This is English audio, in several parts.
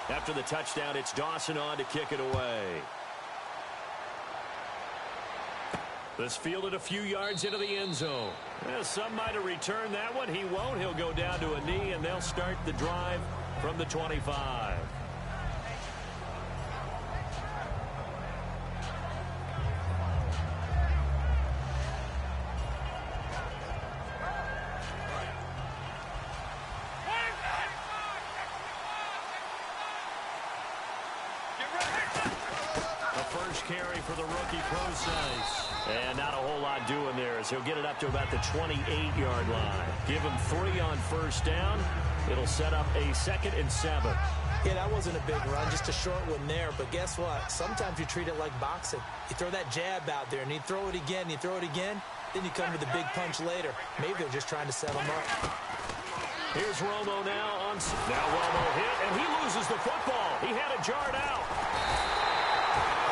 After the touchdown, it's Dawson on to kick it away. This fielded a few yards into the end zone. Well, some might have returned that one. He won't. He'll go down to a knee, and they'll start the drive from the 25. Carry for the rookie Procise. And not a whole lot doing there as he'll get it up to about the 28-yard line. Give him 3 on first down. It'll set up a 2nd and 7. Yeah, that wasn't a big run, just a short one there. But guess what? Sometimes you treat it like boxing. You throw that jab out there, and you throw it again, you throw it again, then you come to the big punch later. Maybe they're just trying to set him up. Here's Romo now. Now Romo hit, and he loses the football. He had it jarred out.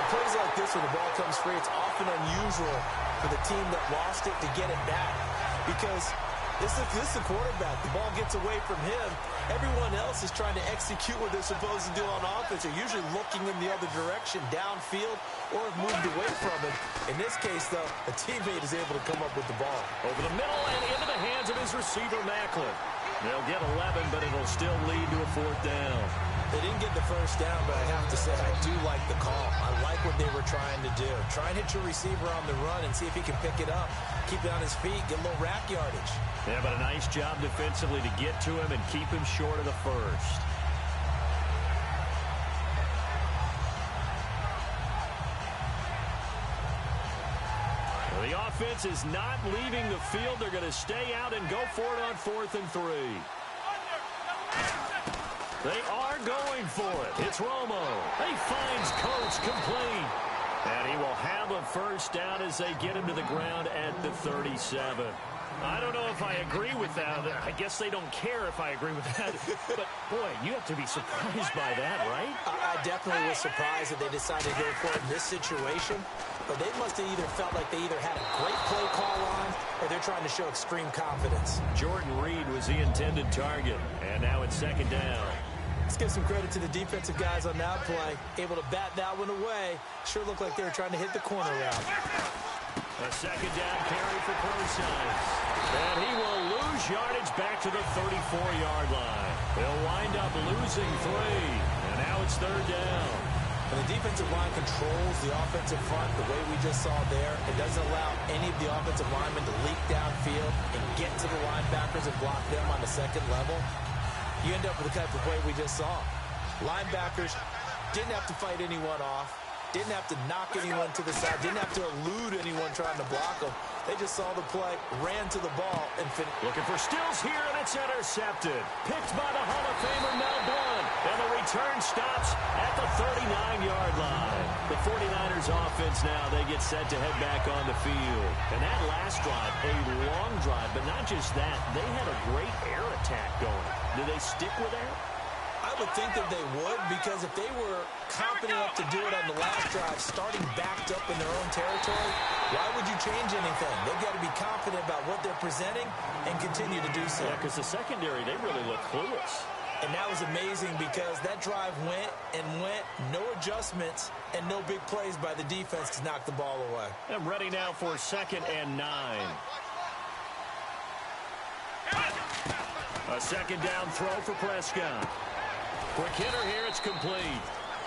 Plays like this where the ball comes free, it's often unusual for the team that lost it to get it back because this is the quarterback. The ball gets away from him. Everyone else is trying to execute what they're supposed to do on offense. They're usually looking in the other direction, downfield, or have moved away from him. In this case, though, a teammate is able to come up with the ball. Over the middle and into the hands of his receiver, Macklin. They'll get 11, but it'll still lead to a 4th down. They didn't get the first down, but I have to say I do like the call. I like what they were trying to do. Try and hit your receiver on the run and see if he can pick it up. Keep it on his feet, get a little rack yardage. Yeah, but a nice job defensively to get to him and keep him short of the first. Well, the offense is not leaving the field. They're going to stay out and go for it on 4th and 3. They are going for it. It's Romo. He finds Coates complete. And he will have a first down as they get him to the ground at the 37. I don't know if I agree with that. I guess they don't care if I agree with that. But, boy, you have to be surprised by that, right? I definitely was surprised that they decided to go for it in this situation. But they must have either felt like they either had a great play call on or they're trying to show extreme confidence. Jordan Reed was the intended target. And now it's 2nd down. Let's give some credit to the defensive guys on that play. Able to bat that one away. Sure looked like they were trying to hit the corner route. A 2nd down carry for Procise. And he will lose yardage back to the 34-yard line. They'll wind up losing 3. And now it's 3rd down. When the defensive line controls the offensive front the way we just saw there, it doesn't allow any of the offensive linemen to leak downfield and get to the linebackers and block them on the 2nd level. You end up with the type of play we just saw. Linebackers didn't have to fight anyone off, didn't have to knock anyone to the side, didn't have to elude anyone trying to block them. They just saw the play, ran to the ball, and finished. Looking for Stills here, and it's intercepted. Picked by the Hall of Famer Mel Blount. And the return stops at the 39-yard line. The 49ers offense now, they get set to head back on the field. And that last drive, a long drive, but not just that. They had a great air attack going. Do they stick with that? I would think that they would, because if they were confident enough to do it on the last drive, starting backed up in their own territory, why would you change anything? They've got to be confident about what they're presenting and continue to do so. Yeah, because the secondary, they really look clueless. And that was amazing because that drive went and went, no adjustments, and no big plays by the defense to knock the ball away. And ready now for 2nd and 9. A 2nd down throw for Prescott. Quick hitter here, it's complete.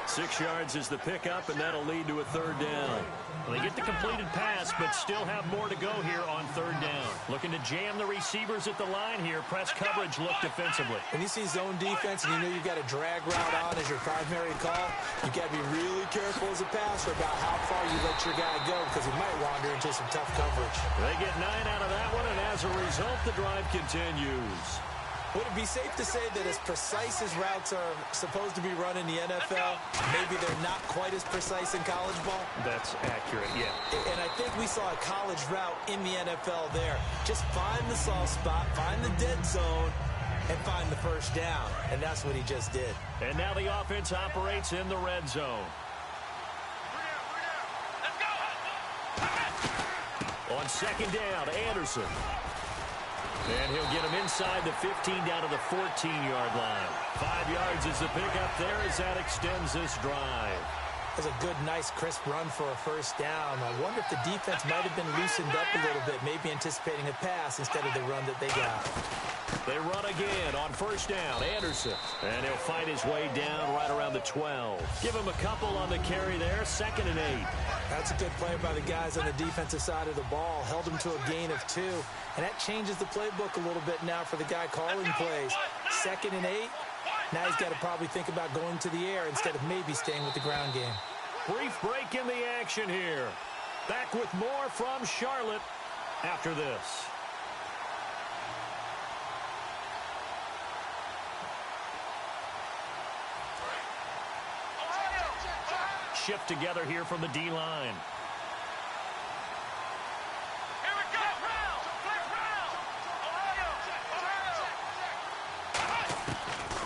6 yards is the pickup, and that'll lead to a 3rd down. Well, they get the completed pass, but still have more to go here on 3rd down. Looking to jam the receivers at the line here. Press coverage look defensively. When you see zone defense and you know you've got a drag route on as your primary call, you've got to be really careful as a passer about how far you let your guy go because he might wander into some tough coverage. They get 9 out of that one, and as a result, the drive continues. Would it be safe to say that as precise as routes are supposed to be run in the NFL, maybe they're not quite as precise in college ball? That's accurate, yeah. And I think we saw a college route in the NFL there. Just find the soft spot, find the dead zone, and find the first down. And that's what he just did. And now the offense operates in the red zone. On 2nd down, Anderson. And he'll get him inside the 15 down to the 14-yard line. 5 yards is the pickup there as that extends this drive. That's a good, nice, crisp run for a first down. I wonder if the defense might have been loosened up a little bit, maybe anticipating a pass instead of the run that they got. They run again on first down. Anderson. And he'll fight his way down right around the 12. Give him a couple on the carry there. 2nd and 8. That's a good play by the guys on the defensive side of the ball. Held him to a gain of 2. And that changes the playbook a little bit now for the guy calling plays. 2nd and 8. Now he's got to probably think about going to the air instead of maybe staying with the ground game. Brief break in the action here. Back with more from Charlotte after this. Shift together here from the D-line.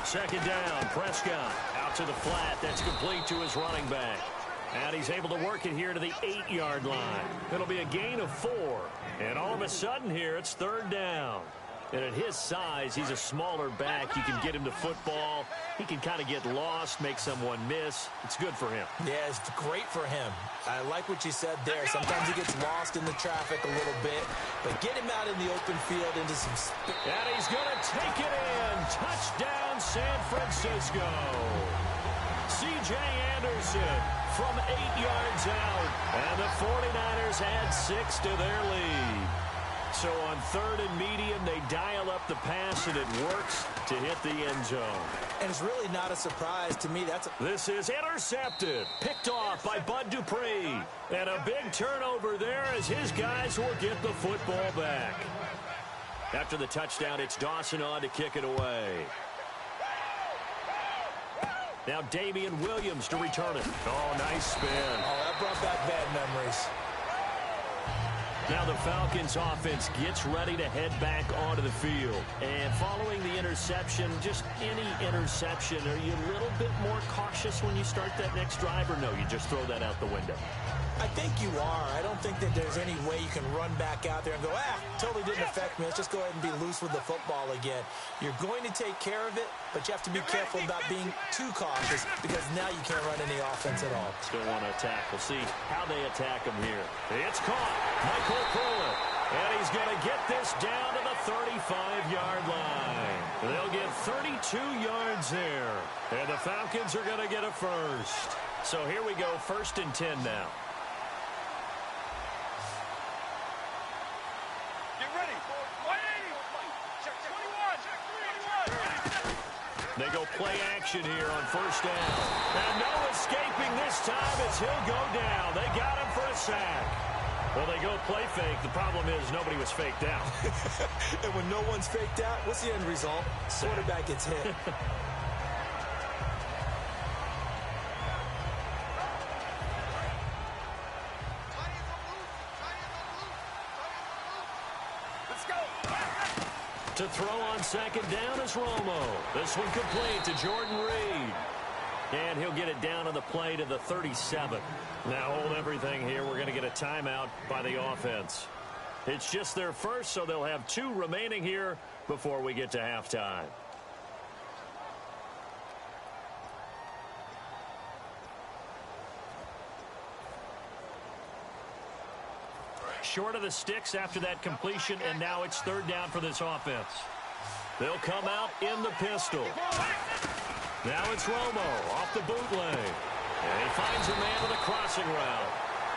Second down, Prescott out to the flat. That's complete to his running back. And he's able to work it here to the 8-yard line. It'll be a gain of 4. And all of a sudden here, it's 3rd down. And at his size, he's a smaller back. You can get him to football. He can kind of get lost, make someone miss. It's good for him. Yeah, it's great for him. I like what you said there. Sometimes he gets lost in the traffic a little bit. But get him out in the open field into some... And he's going to take it in. Touchdown, San Francisco. C.J. Anderson from 8 yards out. And the 49ers add 6 to their lead. So on 3rd and medium, they dial up the pass, and it works to hit the end zone. And it's really not a surprise to me. This is intercepted. Picked off by Bud Dupree. And a big turnover there as his guys will get the football back. After the touchdown, it's Dawson on to kick it away. Now Damian Williams to return it. Oh, nice spin. Oh, that brought back bad memories. Now the Falcons offense gets ready to head back onto the field. And following the interception, just any interception, are you a little bit more cautious when you start that next drive, or no, you just throw that out the window? I think you are. I don't think that there's any way you can run back out there and go, totally didn't affect me. Let's just go ahead and be loose with the football again. You're going to take care of it, but you have to be careful about being too cautious because now you can't run any offense at all. Still want to attack. We'll see how they attack him here. It's caught. Michael Pruitt. And he's going to get this down to the 35-yard line. They'll get 32 yards there. And the Falcons are going to get a first. So here we go, 1st and 10 now. They go play action here on 1st down. And no escaping this time as he'll go down. They got him for a sack. Well, they go play fake. The problem is nobody was faked out. And when no one's faked out, what's the end result? Quarterback gets hit. To throw on 2nd down is Romo. This one complete to Jordan Reed. And he'll get it down on the play to the 37. Now hold everything here. We're going to get a timeout by the offense. It's just their first, so they'll have 2 remaining here before we get to halftime. Short of the sticks after that completion, and now it's 3rd down for this offense. They'll come out in the pistol. Now it's Romo off the bootleg. And he finds a man with a crossing route.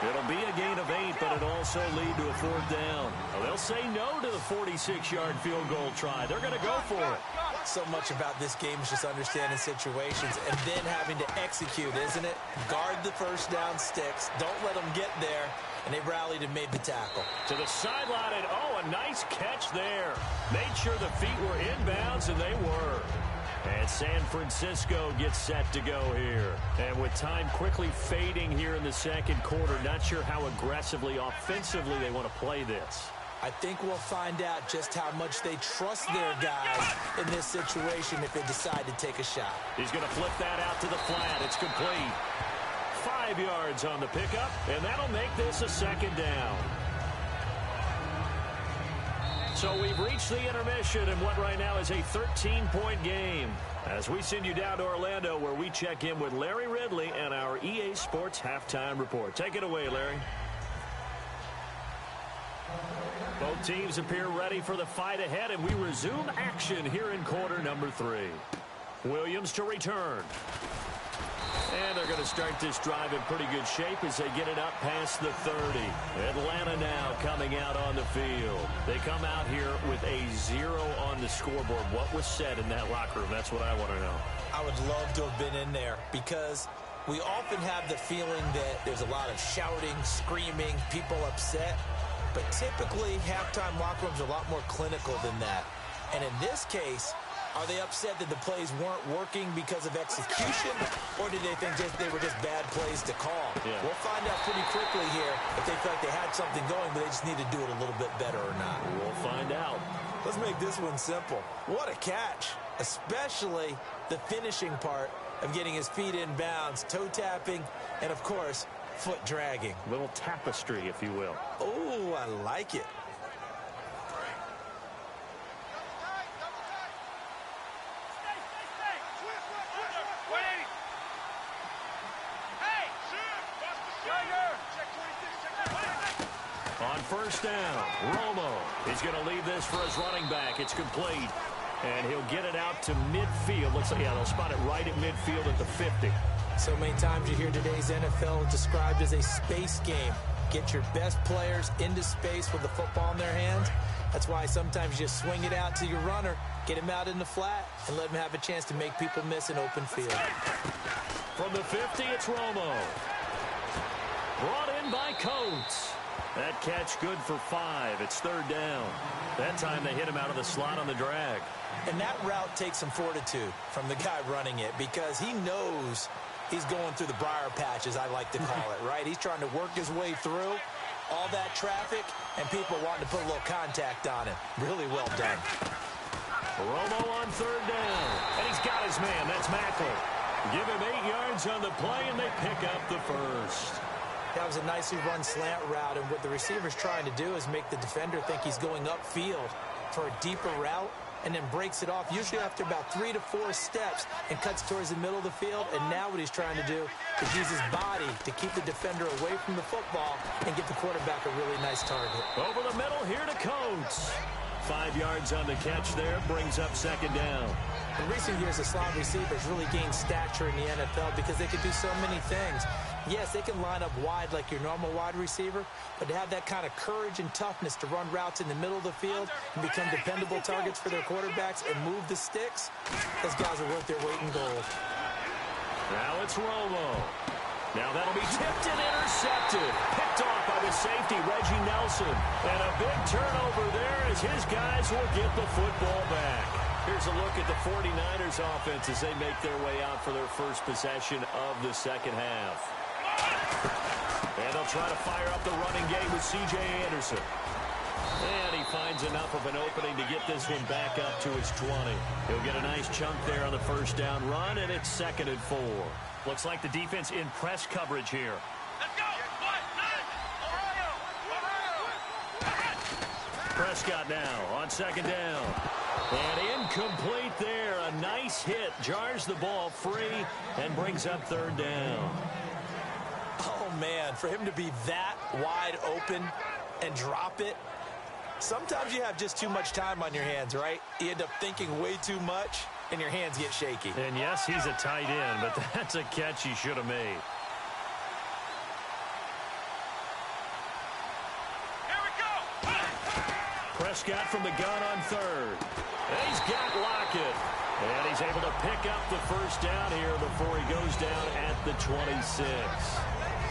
It'll be a gain of 8, but it'll also lead to a 4th down. Well, they'll say no to the 46-yard field goal try. They're going to go for it. So much about this game is just understanding situations and then having to execute, isn't it? Guard the 1st down sticks. Don't let them get there. And they rallied and made the tackle. To the sideline, and a nice catch there. Made sure the feet were inbounds, and they were. And San Francisco gets set to go here. And with time quickly fading here in the 2nd quarter, not sure how aggressively, offensively they want to play this. I think we'll find out just how much they trust their guys in this situation if they decide to take a shot. He's going to flip that out to the flat. It's complete. 5 yards on the pickup, and that'll make this a 2nd down. So we've reached the intermission in what right now is a 13-point game. As we send you down to Orlando, where we check in with Larry Ridley and our EA Sports Halftime Report. Take it away, Larry. Both teams appear ready for the fight ahead, and we resume action here in quarter number 3. Williams to return. And they're going to start this drive in pretty good shape as they get it up past the 30. Atlanta now coming out on the field. They come out here with a 0 on the scoreboard. What was said in that locker room? That's what I want to know. I would love to have been in there because we often have the feeling that there's a lot of shouting, screaming, people upset. But typically, halftime locker rooms are a lot more clinical than that. And in this case, are they upset that the plays weren't working because of execution, or did they think they were just bad plays to call? Yeah. We'll find out pretty quickly here if they feel like they had something going, but they just need to do it a little bit better or not. We'll find out. Let's make this one simple. What a catch, especially the finishing part of getting his feet in bounds, toe tapping, and, of course, foot dragging. Little tapestry, if you will. Oh, I like it. On first down, Romo is going to leave this for his running back. It's complete, and he'll get it out to midfield. Looks like, yeah, they'll spot it right at midfield at the 50. So many times you hear today's NFL described as a space game. Get your best players into space with the football in their hands. That's why sometimes you just swing it out to your runner, get him out in the flat, and let him have a chance to make people miss an open field. From the 50, it's Romo. Brought in by Coates. That catch good for 5. It's third down. That time they hit him out of the slot on the drag. And that route takes some fortitude from the guy running it because he knows he's going through the briar patch, as I like to call it, right? He's trying to work his way through all that traffic and people wanting to put a little contact on him. Really well done. Romo on third down. And he's got his man. That's Mackel. Give him 8 yards on the play, and they pick up the first. That was a nicely run slant route, and what the receiver's trying to do is make the defender think he's going upfield for a deeper route and then breaks it off, usually after about 3 to 4 steps, and cuts towards the middle of the field. And now what he's trying to do is use his body to keep the defender away from the football and get the quarterback a really nice target. Over the middle here to Coates. 5 yards on the catch there, brings up second down. In recent years, the slot receivers really gained stature in the NFL because they could do so many things. Yes, they can line up wide like your normal wide receiver, but to have that kind of courage and toughness to run routes in the middle of the field and become dependable targets for their quarterbacks and move the sticks, those guys are worth their weight in gold. Now it's Romo. Now that'll be tipped and intercepted. Picked off by the safety, Reggie Nelson. And a big turnover there as his guys will get the football back. Here's a look at the 49ers offense as they make their way out for their first possession of the second half. And they'll try to fire up the running game with C.J. Anderson. And he finds enough of an opening to get this one back up to his 20. He'll get a nice chunk there on the first down run, and it's 2nd and 4. Looks like the defense in press coverage here. Let's go! Prescott now on second down. And incomplete there. A nice hit. Jars the ball free and brings up third down. Oh, man, for him to be that wide open and drop it. Sometimes you have just too much time on your hands, right? You end up thinking way too much, and your hands get shaky. And, yes, he's a tight end, but that's a catch he should have made. Here we go! Prescott from the gun on third. And he's got Lockett. And he's able to pick up the first down here before he goes down at the 26.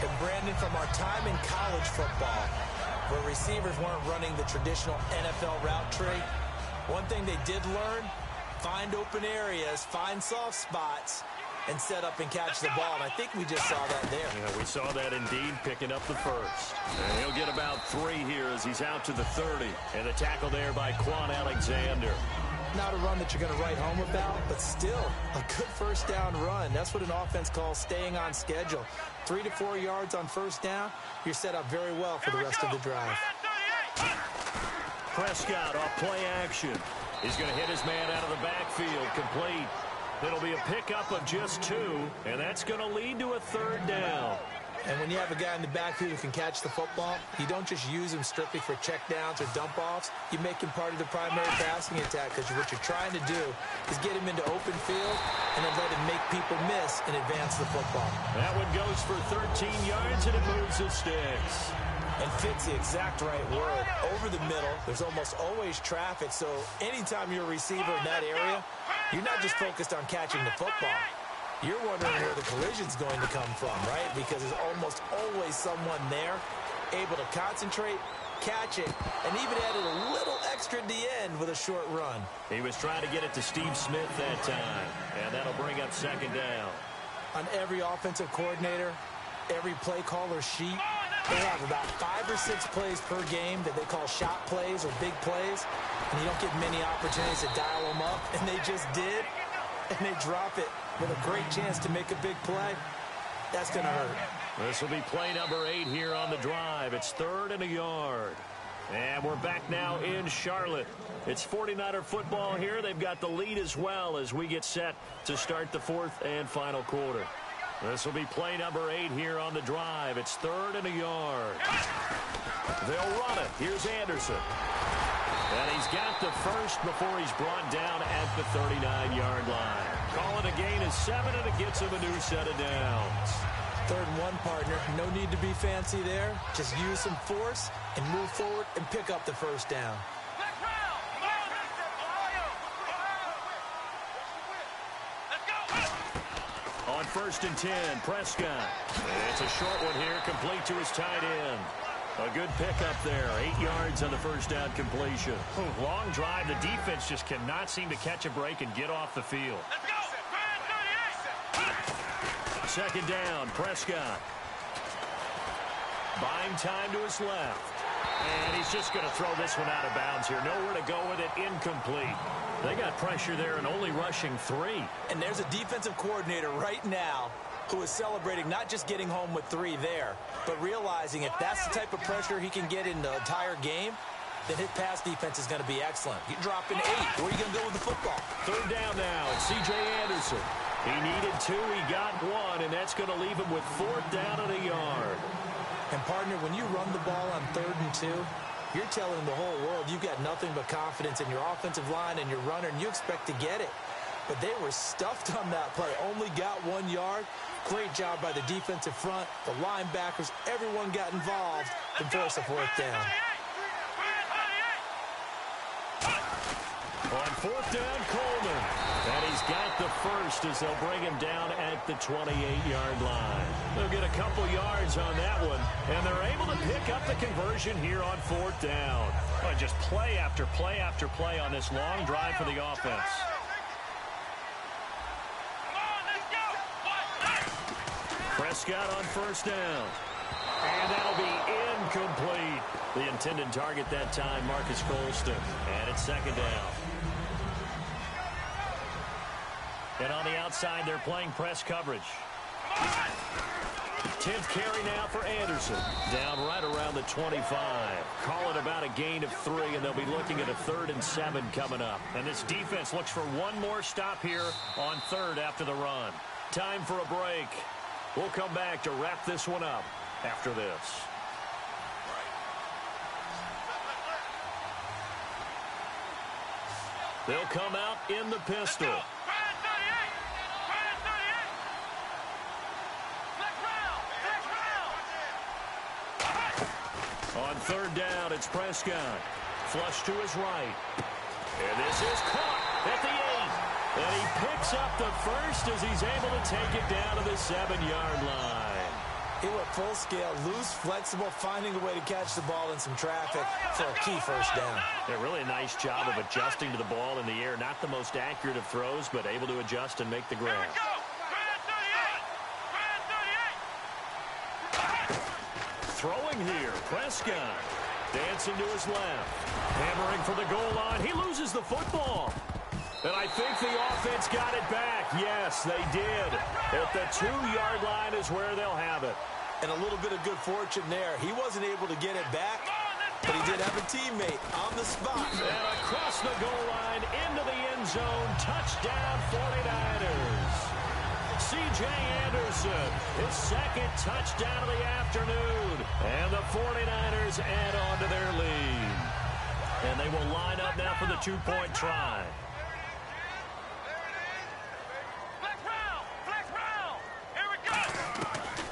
And, Brandon, from our time in college football, where receivers weren't running the traditional NFL route tree, one thing they did learn, find open areas, find soft spots, and set up and catch the ball. And I think we just saw that there. Yeah, we saw that indeed, picking up the first. And he'll get about 3 here as he's out to the 30. And the tackle there by Quan Alexander. Not a run that you're going to write home about, but still a good first down run. That's what an offense calls staying on schedule. 3 to 4 yards on first down, you're set up very well for the rest of the drive. Prescott off play action. He's going to hit his man out of the backfield, complete. It'll be a pickup of just 2, and that's going to lead to a 3rd down. And when you have a guy in the backfield who can catch the football, you don't just use him strictly for checkdowns or dump-offs. You make him part of the primary passing attack, because what you're trying to do is get him into open field and then let him make people miss and advance the football. That one goes for 13 yards, and it moves the sticks. And fits the exact right word. Over the middle, there's almost always traffic, so anytime you're a receiver in that area, you're not just focused on catching the football. You're wondering where the collision's going to come from, right? Because there's almost always someone there able to concentrate, catch it, and even added a little extra at the end with a short run. He was trying to get it to Steve Smith that time, and that'll bring up 2nd down. On every offensive coordinator, every play caller sheet, they have about 5 or 6 plays per game that they call shot plays or big plays, and you don't get many opportunities to dial them up, and they just did, and they drop it with a great chance to make a big play. That's going to hurt. This will be play number 8 here on the drive. It's 3rd and a yard. And we're back now in Charlotte. It's 49er football here. They've got the lead as well as we get set to start the 4th and final quarter. This will be play number 8 here on the drive. It's 3rd and a yard. They'll run it. Here's Anderson. And he's got the first before he's brought down at the 39-yard line. Call it a gain of 7, and it gets him a new set of downs. 3rd and 1, partner. No need to be fancy there. Just use some force and move forward and pick up the 1st down. On 1st and 10, Prescott. And it's a short one here, complete to his tight end. A good pickup there, 8 yards on the 1st down completion. Long drive. The defense just cannot seem to catch a break and get off the field. 2nd down, Prescott. Buying time to his left. And he's just going to throw this one out of bounds here. Nowhere to go with it, incomplete. They got pressure there and only rushing 3. And there's a defensive coordinator right now who is celebrating not just getting home with 3 there, but realizing if that's the type of pressure he can get in the entire game, then his pass defense is going to be excellent. You're dropping 8. Where are you going to go with the football? 3rd down now, it's C.J. Anderson. He needed 2, he got 1, and that's going to leave him with 4th down and a yard. And, partner, when you run the ball on 3rd and 2, you're telling the whole world you've got nothing but confidence in your offensive line and your runner, and you expect to get it. But they were stuffed on that play. Only got 1 yard. Great job by the defensive front. The linebackers, everyone got involved to force a 4th down. On 4th down, Coleman. And he's got the first as they'll bring him down at the 28-yard line. They'll get a couple yards on that one, and they're able to pick up the conversion here on 4th down. Oh, just play after play after play on this long drive for the offense. Prescott on 1st down. And that'll be incomplete. The intended target that time, Marcus Colston. And it's 2nd down. And on the outside, they're playing press coverage. 10th carry now for Anderson. Down right around the 25. Call it about a gain of 3, and they'll be looking at a 3rd and 7 coming up. And this defense looks for one more stop here on 3rd after the run. Time for a break. We'll come back to wrap this one up after this. They'll come out in the pistol. On 3rd down, it's Prescott. Flush to his right. And this is caught at the 8. And he picks up the first as he's able to take it down to the 7-yard line. He went full scale, loose, flexible, finding a way to catch the ball in some traffic for a key 1st down. Yeah, really a nice job of adjusting to the ball in the air. Not the most accurate of throws, but able to adjust and make the grab. Throwing here, Prescott. Dancing to his left. Hammering for the goal line. He loses the football. And I think the offense got it back. Yes, they did. At the 2-yard line is where they'll have it. And a little bit of good fortune there. He wasn't able to get it back, but he did have a teammate on the spot. And across the goal line, into the end zone, touchdown 49ers. C.J. Anderson, his second touchdown of the afternoon. And the 49ers add on to their lead. And they will line up now for the two-point try.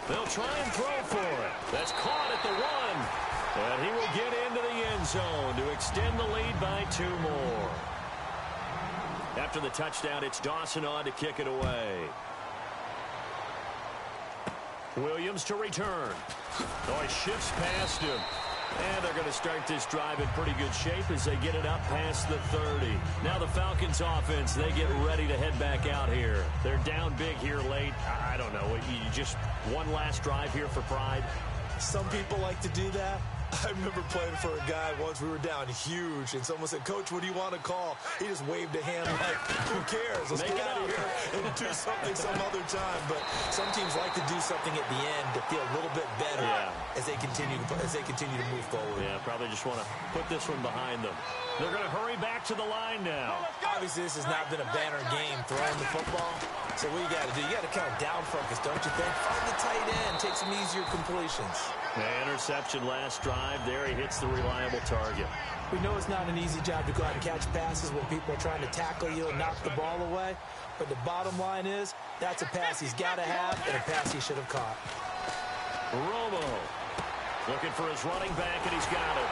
They'll try and throw for it. That's caught at the 1. And he will get into the end zone to extend the lead by 2 more. After the touchdown, it's Dawson on to kick it away. Williams to return. Oh, he shifts past him. And they're going to start this drive in pretty good shape as they get it up past the 30. Now the Falcons offense, they get ready to head back out here. They're down big here late. I don't know. You just one last drive here for pride. Some people like to do that. I remember playing for a guy once. We were down huge, and someone said, "Coach, what do you want to call?" He just waved a hand like, "Who cares? Let's get out of here and do something some other time." But some teams like to do something at the end to feel a little bit better as they continue to move forward. Yeah, probably just want to put this one behind them. They're going to hurry back to the line now. Obviously, this has not been a banner game throwing the football. So what you got to do? You got to kind of down focus, don't you think? Find the tight end, take some easier completions. The interception last drive. There he hits the reliable target. We know it's not an easy job to go out and catch passes when people are trying to tackle you and knock the ball away. But the bottom line is, that's a pass he's got to have and a pass he should have caught. Romo looking for his running back, and he's got it.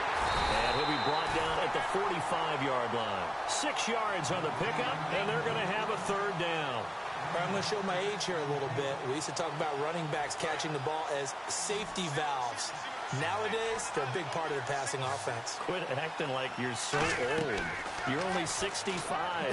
And he'll be brought down at the 45-yard line. 6 yards on the pickup, and they're going to have a third down. I'm going to show my age here a little bit. We used to talk about running backs catching the ball as safety valves. Nowadays, they're a big part of the passing offense. Quit acting like you're so old. You're only 65.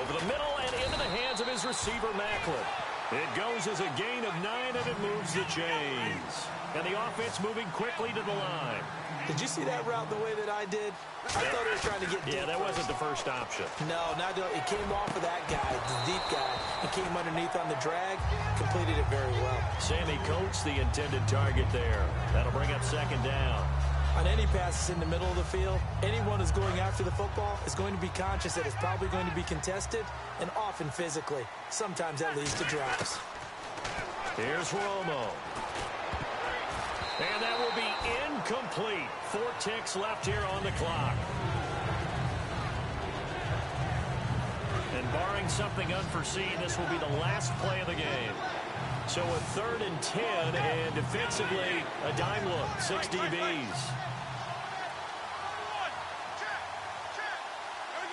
Over the middle and into the hands of his receiver, Macklin. It goes as a gain of 9, and it moves the chains. And the offense moving quickly to the line. Did you see that route the way that I did? I thought he was trying to get deep. Yeah, that wasn't the first option. No, not it came off of that guy, the deep guy. He came underneath on the drag, completed it very well. Sammy Coates, the intended target there. That'll bring up second down. On any passes in the middle of the field, anyone who's going after the football is going to be conscious that it's probably going to be contested, and often physically. Sometimes that leads to drops. Here's Romo. And that will be incomplete. 4 ticks left here on the clock. And barring something unforeseen, this will be the last play of the game. So a 3rd and 10, and defensively, a dime look, 6 DBs.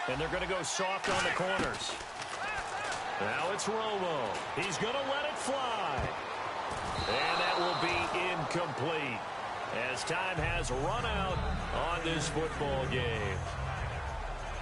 And they're going to go soft on the corners. Now it's Romo. He's going to let it fly. And that will be incomplete as time has run out on this football game.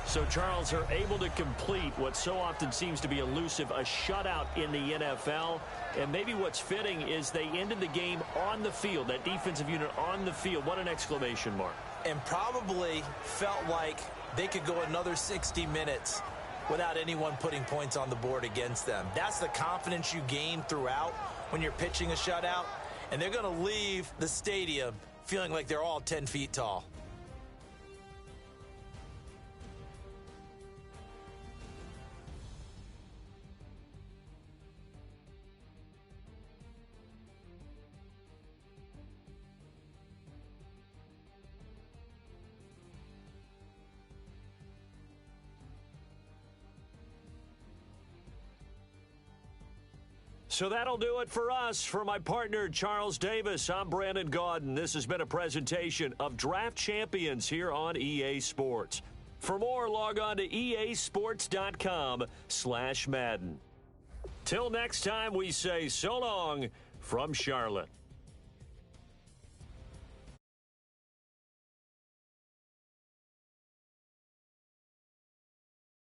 So, Charles, are able to complete what so often seems to be elusive, a shutout in the NFL. And maybe what's fitting is they ended the game on the field, that defensive unit on the field. What an exclamation mark. And probably felt like they could go another 60 minutes without anyone putting points on the board against them. That's the confidence you gain throughout when you're pitching a shutout. And they're going to leave the stadium feeling like they're all 10 feet tall. So that'll do it for us. For my partner, Charles Davis, I'm Brandon Gaudin. This has been a presentation of Draft Champions here on EA Sports. For more, log on to easports.com/Madden. Till next time, we say so long from Charlotte.